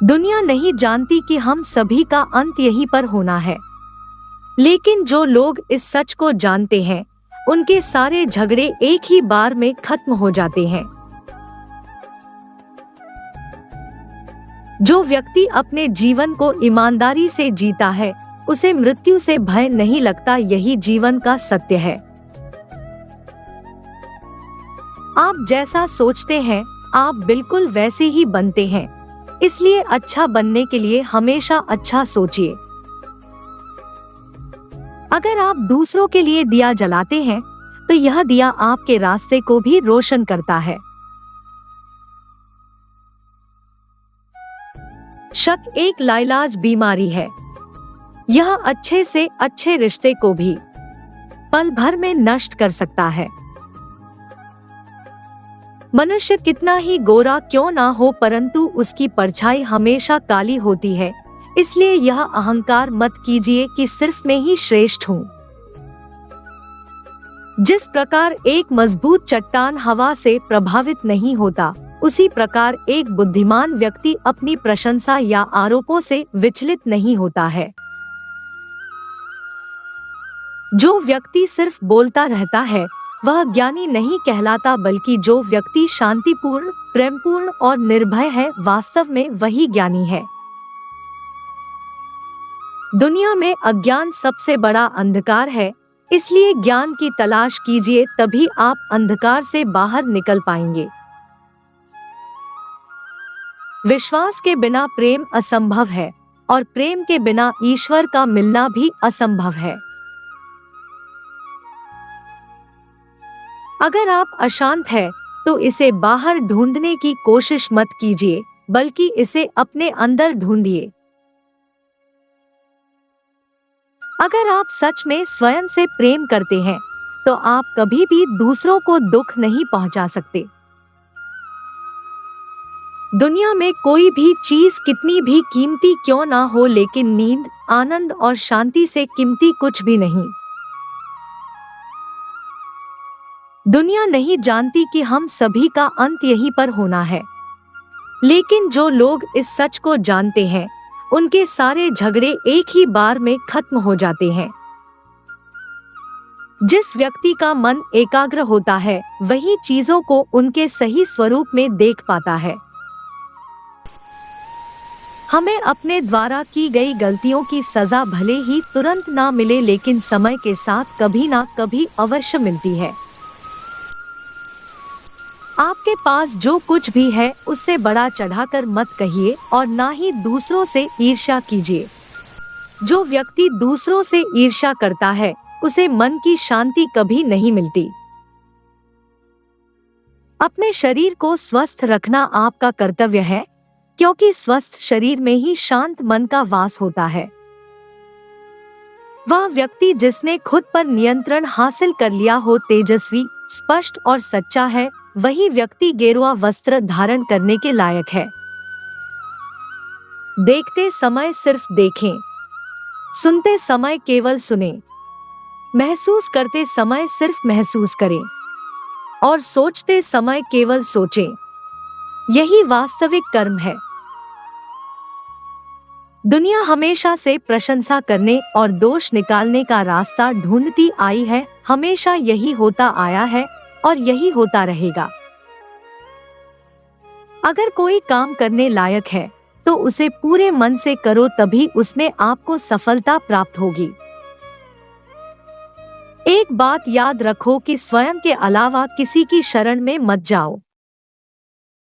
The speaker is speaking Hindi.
दुनिया नहीं जानती कि हम सभी का अंत यहीं पर होना है, लेकिन जो लोग इस सच को जानते हैं उनके सारे झगड़े एक ही बार में खत्म हो जाते हैं। जो व्यक्ति अपने जीवन को ईमानदारी से जीता है उसे मृत्यु से भय नहीं लगता, यही जीवन का सत्य है। आप जैसा सोचते हैं आप बिल्कुल वैसे ही बनते हैं, इसलिए अच्छा बनने के लिए हमेशा अच्छा सोचिए। अगर आप दूसरों के लिए दिया जलाते हैं तो यह दिया आपके रास्ते को भी रोशन करता है। शक एक लाइलाज बीमारी है, यह अच्छे से अच्छे रिश्ते को भी पल भर में नष्ट कर सकता है। मनुष्य कितना ही गोरा क्यों ना हो परंतु उसकी परछाई हमेशा काली होती है, इसलिए यह अहंकार मत कीजिए कि सिर्फ मैं ही श्रेष्ठ हूँ। जिस प्रकार एक मजबूत चट्टान हवा से प्रभावित नहीं होता, उसी प्रकार एक बुद्धिमान व्यक्ति अपनी प्रशंसा या आरोपों से विचलित नहीं होता है। जो व्यक्ति सिर्फ बोलता रहता है वह ज्ञानी नहीं कहलाता, बल्कि जो व्यक्ति शांतिपूर्ण, प्रेमपूर्ण और निर्भय है वास्तव में वही ज्ञानी है। दुनिया में अज्ञान सबसे बड़ा अंधकार है, इसलिए ज्ञान की तलाश कीजिए, तभी आप अंधकार से बाहर निकल पाएंगे। विश्वास के बिना प्रेम असंभव है और प्रेम के बिना ईश्वर का मिलना भी असंभव है। अगर आप अशांत हैं, तो इसे बाहर ढूंढने की कोशिश मत कीजिए, बल्कि इसे अपने अंदर ढूंढिए। अगर आप सच में स्वयं से प्रेम करते हैं, तो आप कभी भी दूसरों को दुख नहीं पहुंचा सकते। दुनिया में कोई भी चीज कितनी भी कीमती क्यों ना हो, लेकिन नींद, आनंद और शांति से कीमती कुछ भी नहीं। दुनिया नहीं जानती कि हम सभी का अंत यहीं पर होना है, लेकिन जो लोग इस सच को जानते हैं उनके सारे झगड़े एक ही बार में खत्म हो जाते हैं। जिस व्यक्ति का मन एकाग्र होता है वही चीजों को उनके सही स्वरूप में देख पाता है। हमें अपने द्वारा की गई गलतियों की सजा भले ही तुरंत ना मिले, लेकिन समय के साथ कभी ना कभी अवश्य मिलती है। आपके पास जो कुछ भी है उससे बड़ा चढ़ाकर मत कहिए और ना ही दूसरों से ईर्ष्या कीजिए। जो व्यक्ति दूसरों से ईर्ष्या करता है उसे मन की शांति कभी नहीं मिलती। अपने शरीर को स्वस्थ रखना आपका कर्तव्य है, क्योंकि स्वस्थ शरीर में ही शांत मन का वास होता है। वह व्यक्ति जिसने खुद पर नियंत्रण हासिल कर लिया हो तेजस्वी, स्पष्ट और सच्चा है, वही व्यक्ति गेरुआ वस्त्र धारण करने के लायक है। देखते समय सिर्फ देखें, सुनते समय केवल सुनें, महसूस करते समय सिर्फ महसूस करें और सोचते समय केवल सोचें। यही वास्तविक कर्म है। दुनिया हमेशा से प्रशंसा करने और दोष निकालने का रास्ता ढूंढती आई है, हमेशा यही होता आया है और यही होता रहेगा। अगर कोई काम करने लायक है तो उसे पूरे मन से करो, तभी उसमें आपको सफलता प्राप्त होगी। एक बात याद रखो कि स्वयं के अलावा किसी की शरण में मत जाओ।